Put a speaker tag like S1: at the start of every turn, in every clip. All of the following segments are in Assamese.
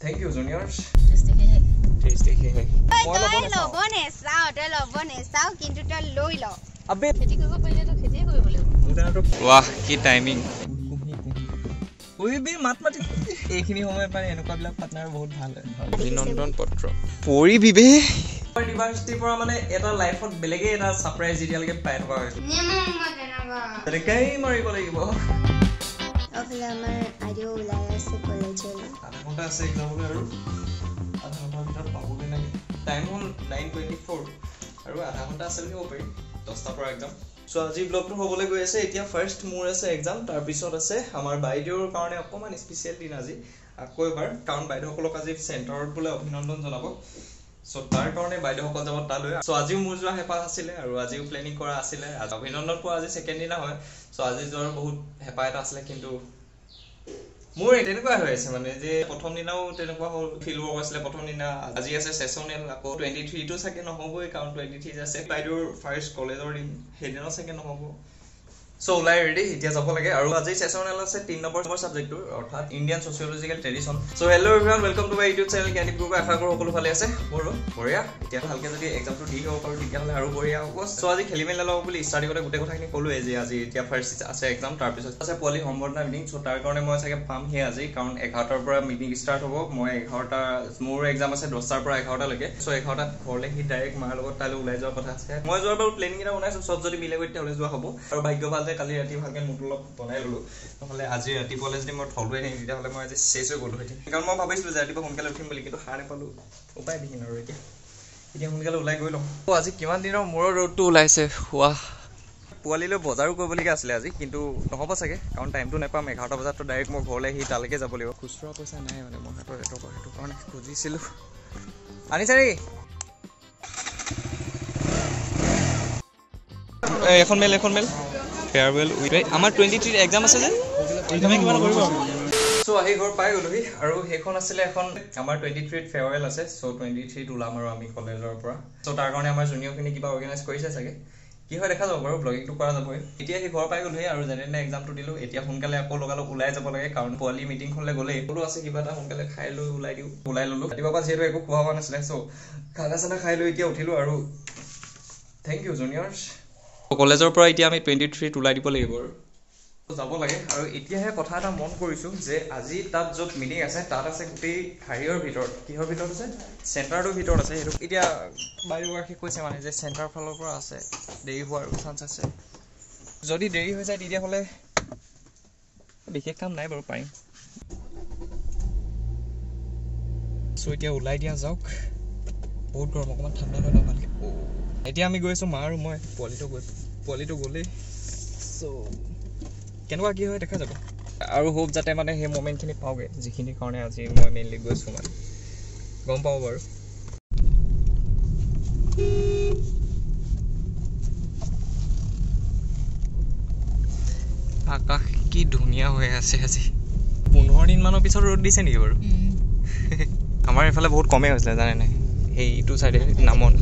S1: Thank you, juniors.
S2: Tasty hai.
S1: Tasty hai.
S2: Moi lobone sao kintu ta loi lo.
S1: Abe
S2: kheti koribo paile to kheti koribo lagbo.
S1: Muda to wah ki timing. Oi be mat ekhini homoy pare enuka bilak partner bahut bhal hoy. Abhinandan patro. Pori bibe University pora mane eta life ot belege eta surprise ideal ke pai thoka hoyse.
S2: Nemma janaba.
S1: Rekai maribo lagibo.
S2: Afla amar adio ulai ase college le.
S1: Athonta ase exam le aru. Athonta bitor paboge nage. Time hol 9:24 aru adha ghonta ase boli opari 10 ta pora exam. So আজি ব্লগটো হবলে গৈ আছে এতিয়া ফার্স্ট মোৰ আছে এক্সাম তাৰ পিছত আছে আমাৰ বাইদেউৰ কাৰণে অকমান স্পেশাল দিন আজি আকৌ এবাৰ কাৰণ বাইদেউসকলক আজি চেণ্টাৰত বলে অভিনন্দন জনাব সো তাৰ কাৰণে বাইদেউসকল যাব তালৈ সো আজিও মোৰ যোৱা হেপা আছিল আৰু আজিও প্লেনিং কৰা আছিল আজি অভিনন্দন পোৱা আজি সেকেন্ড দিনা হয় সো আজি যোৱাৰ বহুত হেপা এটা আছিল কিন্তু মোৰ তেনেকুৱা হৈ আছে মানে যে প্ৰথম দিনাও তেনেকুৱা হল ফিল ৱৰ্ক আছিল প্ৰথম দিনা আজি আছে সেশনেল আকৌ 23 টো সাকে নহবই কাৰণ 23 আছে বাইদেউৰ ফাৰ্স্ট কলেজৰ দিন হেদিনা সাকে নহব সো লাই ৰেডি এতিয়া যাব লাগে আৰু আজি সেশনেল আছে 3 নম্বৰ সাবজেক্টৰ অৰ্থাৎ Indian sociological tradition so hello everyone welcome to my YouTube channel Gyanik group আশা কৰো সকলো ভালে আছে মোৰো বঢ়িয়া এতিয়া ভালকে যদি এক্সামটো দি হ'ব পাৰো তেতিয়া হলে আৰু বঢ়িয়া হ'ব সো আজি খেলিমেল লাও বুলি ষ্টাৰ্টিংতে গুটে কথাখিনি কলোৱে যে আজি এতিয়া ফাৰ্স্ট আছে এক্সাম তাৰ পিছত আছে পলি হোমৱৰ্ক মিটিং সো তাৰ কাৰণে মই চাগে পাম হে আজি কাৰণ 11টাৰ পৰা মিটিং ষ্টাৰ্ট হ'ব মই 11টা মোৰ এক্সাম আছে 10টাৰ পৰা 11টা লৈকে সো 11টাত ঘৰলে হি ডাইৰেক্ট মাৰ লগত তালৈ ওলাই যোৱাৰ কথা আছে মই যোৱাৰ বাৰু প্লেনিং এটা বনাইছো সব যদি মিলে গৈ তেলে যোৱা হ'ব আৰু ভাগ্য ভাল যে কালি ৰাতি ভালকে মুটলক বনাই ললো নহলে আজি ৰাতি কলেজ দি মই থলুৱে নাই তেতিয়া হলে মই আজি শেষ হৈ গলো হেতি কাৰণ মই ভাবিছিলো যে ৰাতিপুৱা সোনকালে উঠিম বুলি কিন্তু হাৰে পালো উপায় বিহীন আৰু এতিয়া সোনকালে ওলাই গৈ লম আজি কিমান দিনৰ মোৰ ৰোডটো ওলাইছে ওয়াহ পোৱালিলৈ বজাৰো কৰিবলগীয়া আছিল আজি কিন্তু নহব চাগে কাৰণ টাইমটো নাপাম 11টা বজাত তো ডাইৰেক্ট মই ঘৰলৈ হি তালৈকে যাব লাগিব খুচৰা পইচা নাই মানে মই হাতৰ এটো কাৰণে খুজিছিলো আনিছা নেকি এখন মেল ফেয়াৰৱেল উইথ আমাৰ 23 এক্সাম আছে যে তুমি কিমান কৰিব সো আহি ঘৰ পাই গলোহি আৰু হেখন আছিল এখন আমাৰ 23 ফেয়াৰৱেল আছে সো 23 ওলাম আৰু আমি কলেজৰ পৰা সো তাৰ কাৰণে আমাৰ জুনিয়ৰখিনি কিবা অৰ্গানাইজ কৰিছে চাগে কি হয় দেখা যাব বাৰু ব্লগিংটো কৰা যাবই এতিয়া হি ঘৰ পাই গলোহি আৰু যেনে এক্সামটো দিলো এতিয়া সোনকালে আকৌ লগালগ ওলাই যাব লাগে কাৰণ পোৱালি মিটিং খনলে গলে একলো আছে কিবা এটা সোনকালে খাই লৈ ওলাই ললো ৰাতিপুৱা যেহেতু একো খোৱা হোৱা নাছিলে সো খানা চানা খাই লৈ এতিয়া উঠিলো আৰু থ্যাংক ইউ জুনিয়ৰ্স কলেজৰ পৰা এতিয়া আমি 23 ওলাই দিব লাগিব আৰু যাব লাগে আৰু এতিয়াহে কথা এটা মন কৰিছো যে আজি তাত যত মিটিং আছে তাত আছে গোটেই হাৰিয়ৰ ভিতৰত কিহৰ ভিতৰত আছে চেণ্টাৰটোৰ ভিতৰত আছে হেতু এতিয়া বাইৰৱাৰ্ষিক কৈছে মানে যে চেণ্টাৰ ফালৰ পৰা আছে দেৰি হোৱাৰ চান্স আছে যদি দেৰি হৈ যায় তেতিয়া হলে বিশেষ কাম নাই বাৰু পাৰিম সো এতিয়া ওলাই দিয়া যাওক বহুত গৰম অকমান ঠাণ্ডা হয় না ভালকে এতিয়া আমি গৈছো মা আৰু মই পোৱালিটো গলে সো কেনেকুৱা কি হয় দেখা যাব আৰু হোপ যাতে মানে হে মোমেন্টখিনি পাওগে যিখিনি কাৰণে আজি মই মেইনলি গৈছো মানে গম পাও বাৰু আকাশ কি ধুনীয়া হৈ আছে আজি 15 দিন মানৰ পিছত ৰ'দ দিছে নেকি বাৰু আমাৰ এফালে বহুত কমে হৈছিল জানে নাই এইটো সাইডে নামন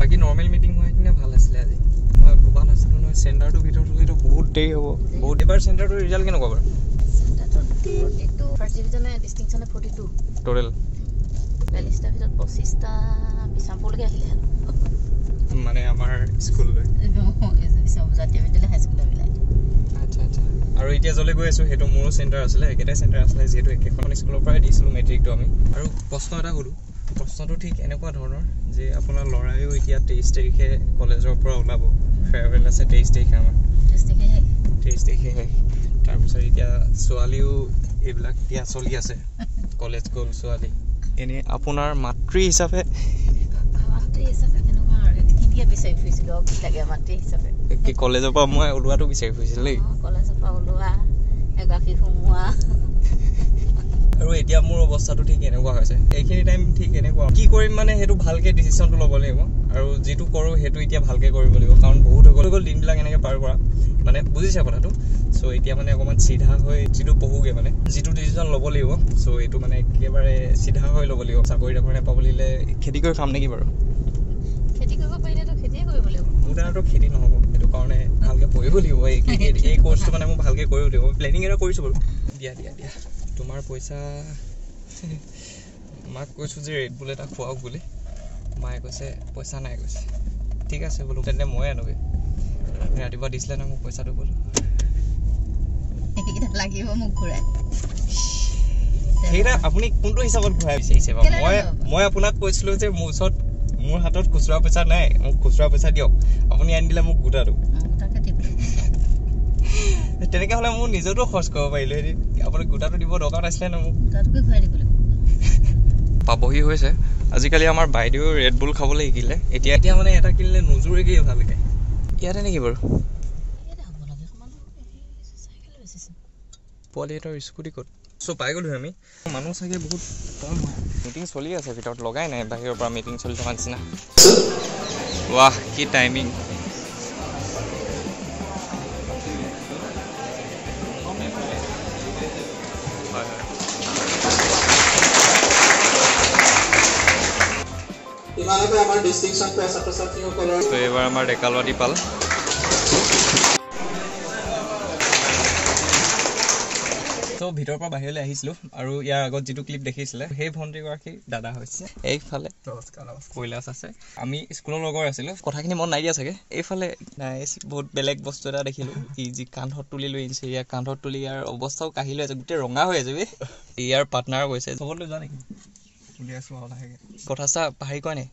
S1: বাকি নরমাল মিটিং হয় কিনে ভাল আছিল আজি মই ভবা নাছিলো ন সেন্টাৰটো ভিতৰত হলেতো বহুত দেৰি হ'ব বহুত এবাৰ সেন্টাৰটো ৰিজাল্ট কেনে ক'ব
S2: সেন্টাৰটো 42 ফাৰ্স্ট ডিভিজনে ডিস্টিংশনে 42
S1: টোটাল
S2: 40 টা ভিতৰত 25 টা বিসামপুৰলৈকে আহিলে
S1: মানে আমাৰ স্কুল লৈ
S2: বিসামপুৰ জাতীয় বিদ্যালয় হাই স্কুল মিলাই
S1: আচ্ছা আৰু এতিয়া জলে গৈ আছো হেতু মোৰো সেন্টাৰ আছিল একেটা সেন্টাৰ আছিল যেহেতু একেখন স্কুলৰ পৰাই দিছিলো মেট্ৰিকটো আমি আৰু প্ৰশ্ন এটা হলো প্ৰশ্নটো ঠিক এনেকুৱা ধৰণৰ যে আপোনাৰ লৰায়ও এতিয়া 23 তাৰিখে কলেজৰ পৰা ওলাব ফেয়াৰৱেল আছে 23 তাৰিখে আমাৰ 23 তাৰিখে তাৰ পিছত এতিয়া ছোৱালীও এইবিলাক এতিয়া চলি আছে কলেজ গ'ল ছোৱালী এনে আপোনাৰ মাতৃ হিচাপে
S2: কেনেকুৱা আৰু কেতিয়া বিচাৰি ফুৰিছিলো লাগে মাতৃ হিচাপে
S1: কি কলেজৰ পৰা মই ওলোৱাটো বিচাৰি ফুৰিছিল দেই
S2: কলেজৰ পৰা ওলোৱা এগাখি সোমোৱা
S1: আৰু এতিয়া মোৰ অৱস্থাটো ঠিক এনেকুৱা হৈছে এইখিনি টাইম ঠিক এনেকুৱা কি কৰিম মানে হেতু ভালকে ডিসিশনটো ল'ব লাগিব আৰু যেটো কৰো হেতু এতিয়া ভালকে কৰিব লাগিব কাৰণ বহুত হৈ গল দিনবিলাক এনেকে পাৰ কৰা মানে বুজিছা কথাটো সো এতিয়া মানে অকমান সিধা হৈ যেটো পহুগে মানে যেটো ডিসিশন ল'ব লাগিব সো এটো মানে একেবাৰে সিধা হৈ ল'ব লাগিব চাকৰি কাৰণে পাবলিলে খেতি কৰি কাম নেকি বাৰু
S2: খেতি কৰিব পাৰিলে তো খেতি কৰিব লাগিব
S1: মুদাটো খেতি নহব এটো কাৰণে ভালকে পঢ়িব লাগিব এই কোৰ্সটো মানে মই ভালকে কৰিব লাগিব প্লেনিং এটা কৰিছো বাৰু দিয়া তোমাৰ পইচা মাক কৈছোঁ যে ৰেড বুল এটা খুৱাওক বুলি মায়ে কৈছে পইচা নাই কৈছে ঠিক আছে বোলো তেন্তে ময়ে আনোগৈ ৰাতিপুৱা দিছিলে ন মোক পইচাটো বোলো
S2: লাগিব মোক ঘূৰাই
S1: সেইটা আপুনি কোনটো হিচাপত ঘূৰাই বিচাৰিছে বাৰু মই আপোনাক কৈছিলোঁ যে মোৰ ওচৰত মোৰ হাতত খুচুৰা পইচা নাই মোক খুচুৰা পইচা দিয়ক আপুনি আনি দিলে মোক গোটাটো তেনেকৈ হ'লে মোৰ নিজৰটো খৰচ কৰিব পাৰিলোঁ এদিন আপুনি গোটাটো দিব দৰকাৰ নাছিলে ন মোক পাবহি হৈছে আজিকালি আমাৰ বাইদেউ ৰেড বুল খাবলৈ শিকিলে এতিয়া মানে এটা কিনিলে নোজোৰেগৈ ভালকৈ ইয়াতে নেকি বাৰু পোৱালি এটাৰ স্কুটি ক'ত চ' পাই গ'লোঁ আমি মানুহ চাগে বহুত কম হয় মিটিং চলি আছে ভিতৰত লগাই নাই বাহিৰৰ পৰা মিটিং চলি থকা নিচিনা ৱাহ কি টাইমিং এইবাৰ আমাৰ ডেকালৱাদী পাল চ' ভিতৰৰ পৰা বাহিৰলৈ আহিছিলোঁ আৰু ইয়াৰ আগত যিটো ক্লিপ দেখিছিলে সেই ভণ্টিগৰাকী দাদা হৈছে এইফালে কৈলাশ আছে আমি স্কুলৰ লগৰ আছিলোঁ কথাখিনি মন নাই দিয়া চাগে এইফালে নাই বহুত বেলেগ বস্তু এটা দেখিলোঁ ই যি কান্ধত তুলি লৈ আহিছে ইয়াৰ কান্ধত তুলি ইয়াৰ অৱস্থাও কাঢ়ি লৈ আছে গোটেই ৰঙা হৈ আছে ইয়াৰ পাৰ্টনাৰ গৈছে চবলৈ যোৱা নেকি কথা চা পাহৰি কয় নে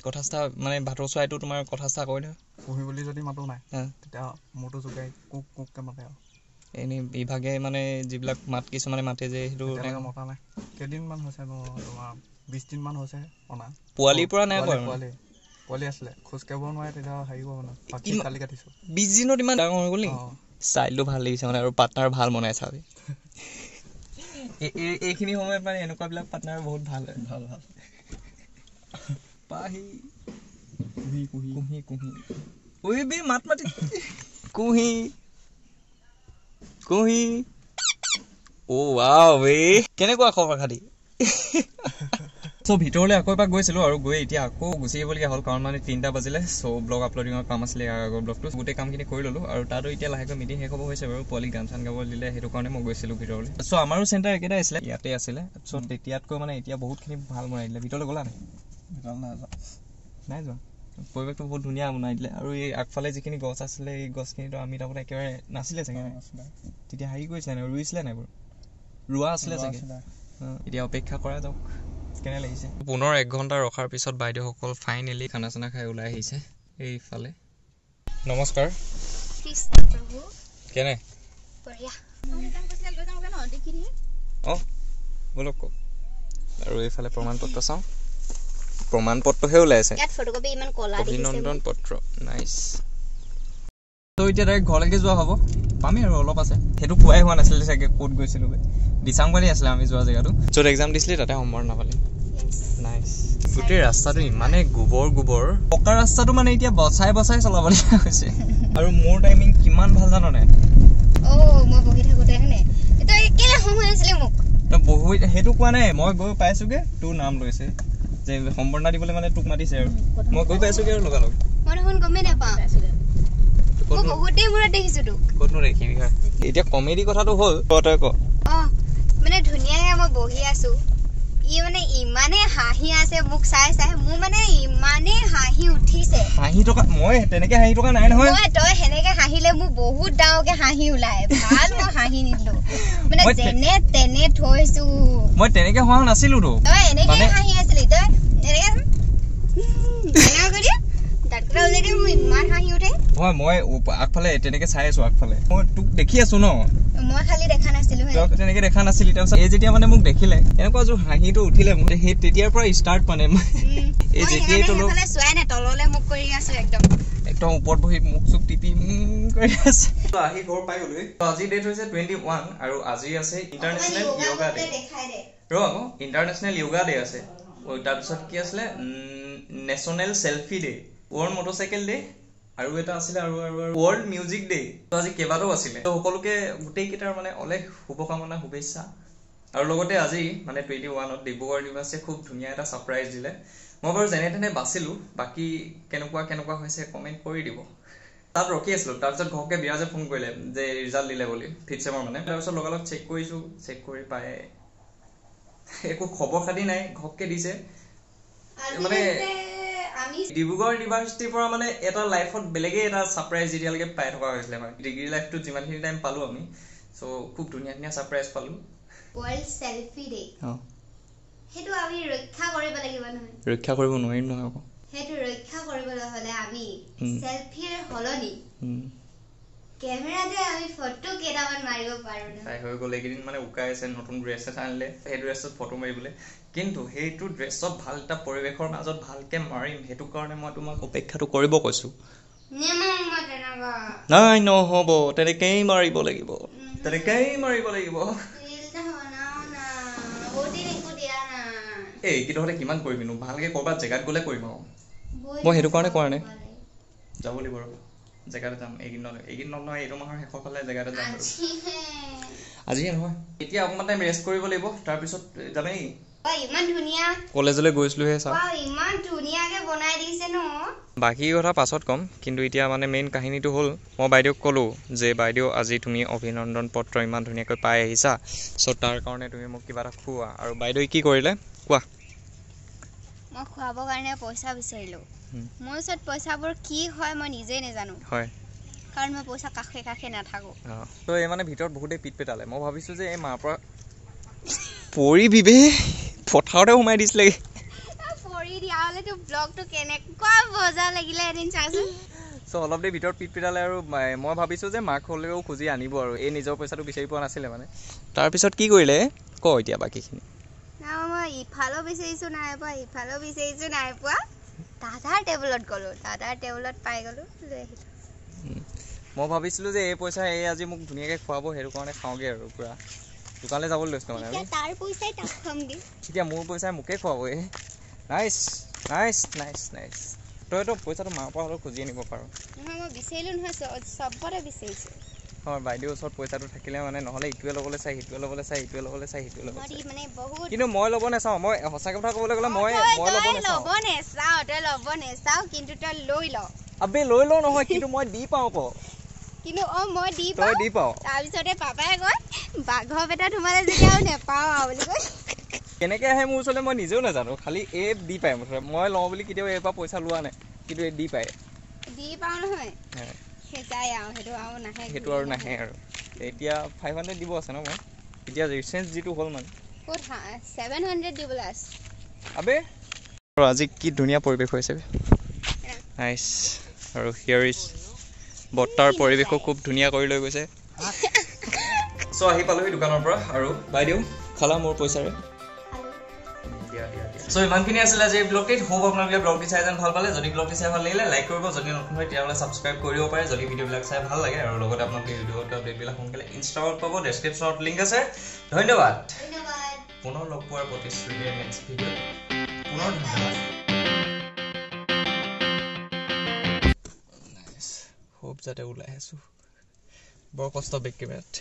S1: কথা চা মানে ভাতৰ চৰাইটো তোমাৰ কথা চা কয় নহয়
S3: পুহি বুলি যদি মাতো নাই তেতিয়া মোৰটো জোকাই কুক কুককৈ মাতে আৰু
S1: এনেই বিভাগে মানে যিবিলাক মাত কিছুমানে মাতে যে সেইটো
S3: মতা নাই কেইদিনমান হৈছে তোমাৰ 20 দিনমান হৈছে অনা
S1: পোৱালিৰ পৰা নাই
S3: পোৱালি আছিলে খোজকাঢ়িব নোৱাৰে তেতিয়া হেৰি কৰিব না পাখি কালি কাটিছোঁ
S1: 20 দিনত ইমান ডাঙৰ হৈ গ'ল নেকি ষ্টাইলটো ভাল লাগিছে মানে আৰু পাৰ্টনাৰ ভাল বনাই চাবি এইখিনি সময়ত মানে এনেকুৱাবিলাক পাৰ্টনাৰ বহুত ভাল হয় ভাল পাহি কুহি কুহি কুহি ঐ বে মাত মাতি কুহি কুহি অ' ৱাও বে কেনেকুৱা খবৰ খাতি চ' ভিতৰলৈ আকৌ এবাৰ গৈছিলোঁ আৰু গৈ এতিয়া আকৌ গুচি আহিবলগীয়া হ'ল কাৰণ মানে 3টা বাজিলে চ' ব্লগ আপলোডিঙৰ কাম আছিলে ইয়াৰ আগৰ ব্লগটো গোটেই কামখিনি কৰি ল'লোঁ আৰু তাতো এতিয়া লাহেকৈ মিটিং শেষ হ'ব হৈছে বাৰু পোৱালি গান চান গাব দিলে সেইটো কাৰণে মই গৈছিলোঁ ভিতৰলৈ চ' আমাৰো চেণ্টাৰ একেটাই আছিলে ইয়াতে আছিলে চ' তেতিয়াতকৈ মানে এতিয়া বহুতখিনি ভাল বনাই দিলে ভিতৰলৈ গ'লা নাই নাই যোৱা পৰিৱেশটো বহুত ধুনীয়া বনাই দিলে আৰু এই আগফালে যিখিনি গছ আছিলে এই গছখিনিতো আমি তাৰমানে একেবাৰে নাছিলে চাগে তেতিয়া হেৰি কৰিছিলে নাই ৰুইছিলে নাই বাৰু ৰোৱা আছিলে চাগে এতিয়া অপেক্ষা কৰা যাওক কেনে লাগিছে পুনৰ 1 ঘণ্টা ৰখাৰ পিছত বাইদেউসকল ফাইনেলি খানা চানা খাই ওলাই আহিছে এইফালে নমস্কাৰ কেনে অঁ বলক কওক আৰু এইফালে প্ৰমাণ পত্ৰ চাওঁ প্ৰমাণ পত্ৰহে ওলাইছে অভিনন্দন পত্ৰ নাইচ তো এতিয়া ডাইৰেক্ট ঘৰলৈকে যোৱা হ'ব পামেই আৰু অলপ আছে সেইটো কোৱাই হোৱা নাছিলে চাগে ক'ত গৈছিলোঁ দিচাংবাৰী আছিলে আমি যোৱা জেগাটো য'ত এক্সাম দিছিলে তাতে নম্বৰ নাপালে নাইচ গোটেই ৰাস্তাটো ইমানে গোবৰ পকা ৰাস্তাটো মানে এতিয়া বচাই চলাবলগীয়া হৈছে আৰু মোৰ টাইমিং কিমান ভাল জানো নাই
S2: মই বহি থাকোঁতে
S1: সেইটো কোৱা নাই মই গৈ পাইছোগে তোৰ নাম লৈছে যে সম্বৰ্ণা দিবলৈ মানে তোক মাতিছে আৰু মই গৈ পাইছোগে আৰু লগালগ ক'তনো দেখিবি এতিয়া কমেডি কথাটো হ'ল তই ক
S2: মানে ধুনীয়াকে মই বহি আছো ই মানে ইমানে হাঁহি আছে মোক চাই মোৰ মানে ইমানে হাঁহি উঠিছে
S1: হাঁহি থকা মই তেনেকে হাঁহি থকা নাই নহয়
S2: তই সেনেকে হাঁহিলে মোক বহুত ডাঙৰকে হাঁহি ওলাই ভাল মই হাঁহি নিদিলো মানে যেনে তেনে থৈছো
S1: মই তেনেকে হোৱা নাছিলো তো
S2: তই এনেকে হাঁহি আছিলি তই এনেকে ইমান হাঁহি উঠে
S1: মই আগফালে তেনেকে চাই আছো আগফালে মই তোক দেখি আছো ন
S2: মই খালি দেখা নাছিলো
S1: তেনেকে দেখা নাছিলি তাৰপিছত এই যেতিয়া মানে মোক দেখিলে এনেকুৱা যোৰ হাঁহিটো উঠিলে মোৰ সেই তেতিয়াৰ পৰা ষ্টাৰ্ট মানে এই যেতিয়াই
S2: চোৱাই নাই তললে মুখ কৰি আছো একদম
S1: ওপৰত বহি মুখ চুখ টিপি কৰি আছে আহি ঘৰ পাই গ'লো আজি ডেট হৈছে 21 আৰু আজি আছে ইণ্টাৰনেশ্যনেল য়োগা ডে ৰ আকৌ ইণ্টাৰনেশ্যনেল য়োগা ডে আছে তাৰপিছত কি আছিলে national selfie day world motorcycle day আৰু এটা আছিলে আৰু ৱৰ্ল্ড মিউজিক ডে আজি কেইবাটাও আছিলে সকলোকে গোটেইকেইটাৰ মানে অলেখ শুভকামনা শুভেচ্ছা আৰু লগতে আজি মানে 21ত ডিব্ৰুগড় ইউনিভাৰ্চিটিয়ে খুব ধুনীয়া এটা ছাৰপ্ৰাইজ দিলে মই বাৰু যেনে তেনে বাচিলোঁ বাকী কেনেকুৱা হৈছে কমেণ্ট কৰি দিব তাত ৰখি আছিলোঁ তাৰপিছত ঘৰকে বিৰাজে ফোন কৰিলে যে ৰিজাল্ট দিলে বুলি ফিফ্থ চেমৰ মানে তাৰপিছত লগালগ চেক কৰিছোঁ চেক কৰি পাই একো খবৰ খাতি নাই ঘৰকে দিছে মানে ডিব্ৰুগড় ইউনিভাৰ্চিটিৰ পৰা মানে এটা লাইফত বেলেগে এটা ছাৰপ্ৰাইজ যেতিয়ালৈকে পাই থকা হৈছিলে মানে ডিগ্ৰী লাইফটোত যিমানখিনি টাইম পালোঁ আমি চ' খুব ধুনীয়া ধুনীয়া ছাৰপ্ৰাইজ পালোঁ
S2: ৱৰ্ল্ড চেলফি ডে সেইটো আমি ৰক্ষা কৰিব লাগিব নহয়
S1: ৰক্ষা কৰিব নোৱাৰিম নহয় আকৌ
S2: সেইটো ৰক্ষা কৰিবলৈ হ'লে আমি চেলফিৰ হলনি কেমেৰাতে আমি ফটো কেইটামান মাৰিব পাৰোঁ
S1: তাই হৈ গ'ল এইকেইদিন মানে উকাই আছে নতুন ড্ৰেছ এটা আনিলে সেই ড্ৰেছত ফটো মাৰিবলৈ কিন্তু সেইটো ড্ৰেছত ভাল এটা পৰিৱেশৰ মাজত ভালকে মাৰিম সেইটো কাৰণে মই তোমাক অপেক্ষাটো কৰিব কৈছোঁ নাই নহ'ব তেনেকেই মাৰিব লাগিব এই কিন্তু কিমান কৰিবিনো ভালকে ক'ৰবাত জেগাত গ'লে কৰিম আৰু মই সেইটো কাৰণে কৰা নাই যাব লাগিব আৰু জেগাতে যাম এইকেইদিনত নহয় এইটো মাহৰ শেষৰ ফালে জেগাতে যাম আজিয়ে নহয় এতিয়া অকণমান টাইম ৰেষ্ট কৰিব লাগিব তাৰপিছত যামেই ইমান ধুনীয়া কলেজলৈ গৈছিলোহে চাওঁ ইমান ধুনীয়াকে বনাই দিছে ন বাকী কথা পাছত ক'ম কিন্তু এতিয়া মানে মেইন কাহিনীটো হ'ল মই বাইদেউক ক'লোঁ যে বাইদেউ আজি তুমি অভিনন্দন পত্ৰ ইমান ধুনীয়াকৈ পাই আহিছা চ' তাৰ কাৰণে তুমি মোক কিবা এটা খুওৱা আৰু বাইদেৱে কি কৰিলে কোৱা
S2: মই খুৱাবৰ কাৰণে পইচা বিচাৰিলোঁ মোৰ ওচৰত পইচাবোৰ কি হয় মই নিজেই নাজানো
S1: হয়
S2: কাৰণ মই পইচা কাষে কাষে নাথাকোঁ
S1: তো এই মানে ভিতৰত বহুতেই পিট পেটালে মই ভাবিছোঁ যে এই মাৰ পৰা পৰিবিবে পথাৰতে সোমাই দিছিলেগে
S2: পৰি দিয়া হ'লেতো ব্লগটো কেনেকুৱা মজা লাগিলে এদিন চাচোন
S1: চ' অলপ দেৰি ভিতৰত পিট পেটালে আৰু মই ভাবিছোঁ যে মাক হ'লেও খুজি আনিব আৰু এই নিজৰ পইচাটো বিচাৰি পোৱা নাছিলে মানে তাৰপিছত কি কৰিলে ক এতিয়া বাকীখিনি
S2: মই ইফালেও বিচাৰিছোঁ নাই পোৱা ইফালেও বিচাৰিছোঁ নাই পোৱা দাদাৰ টেবুলত গ'লোঁ দাদাৰ টেবুলত পাই গ'লোঁ লৈ আহিলোঁ
S1: মই ভাবিছিলোঁ যে এই পইচা এই আজি মোক ধুনীয়াকৈ খুৱাব সেইটো কাৰণে খাওঁগৈ আৰু পূৰা দোকানলৈ যাবলৈ লৈছিলোঁ মানে
S2: তাৰ পইচাই তাক খুৱামগৈ
S1: এতিয়া মোৰ পইচাই মোকে খুৱাব এই নাইচ নাইচ নাইচ নাইচ তইতো পইচাটো মাৰ পৰা হ'লেও খুজি আনিব পাৰোঁ
S2: নহয় মই বিচাৰিলোঁ নহয় চবতে বিচাৰিছোঁ
S1: হয় বাইদেউৰ ওচৰত পইচাটো থাকিলে মানে নহ'লে ইটোৱে ল'বলৈ চাই সিটোৱে ল'বলৈ চাই সিটোৱে ল'বলৈ চাই সিটোৱে ল'বলৈ চাই
S2: মানে বহুত
S1: কিন্তু মই ল'ব নাচাওঁ মই সঁচা কথা ক'বলৈ গ'লে মই
S2: ল'ব নেচাওঁ কিন্তু তই লৈ ল
S1: আবে লৈ লওঁ নহয় কিন্তু মই দি পাওঁ আকৌ
S2: কিন্তু মই দি
S1: পাওঁ
S2: তাৰপিছতে পাপাই কয় বাঘৰ পেটত সোমালে যেতিয়া আৰু নেপাওঁ আৰু বুলি কয়
S1: কেনেকৈ আহে মোৰ ওচৰলৈ মই নিজেও নাজানো খালি এই দি পায় মুঠতে মই লওঁ বুলি কেতিয়াও এইৰ পৰা পইচা লোৱা নাই কিন্তু এই দি পায়
S2: নহয় যায় আৰু সেইটো আৰু নাহে
S1: আৰু এতিয়া 500 দিব আছে ন মই এতিয়া ৰিচেঞ্চ যিটো হ'ল মানে
S2: 700 দিবলৈ আছে
S1: আবে আজি কি ধুনীয়া পৰিৱেশ হৈছে নাইচ আৰু হিয়াৰ ইজ বৰ্তাৰ পৰিৱেশো খুব ধুনীয়া কৰি লৈ গৈছে চ' আহি পালোহি দোকানৰ পৰা আৰু বাইদেউ খালা মোৰ পইচাৰে চ' ইমানখিনি আছিলে আজি এই ব্লগটিত হোপ আপোনালোকে ব্লগটি চাই যেন ভাল পালে যদি ব্লগটি চাই ভাল লাগিলে লাইক কৰিব যদি নতুন হয় তেতিয়াহ'লে ছাবস্ক্ৰাইব কৰিব পাৰে যদি ভিডিঅ'বিলাক চাই ভাল লাগে আৰু লগতে আপোনালোকে ভিডিঅ'ত আপডেটবিলাক সোনকালে ইনষ্টাগ্ৰামত পাব ডেছক্ৰিপশ্যনত লিংক আছে ধন্যবাদ পুনৰ লগ পোৱাৰ প্ৰতিশ্ৰুতিৰে নেক্সট ভিডিঅ'ত পুনৰ ধন্যবাদ হোপ যাতে ওলাই আছোঁ বৰ কষ্ট বেক কেমেৰাত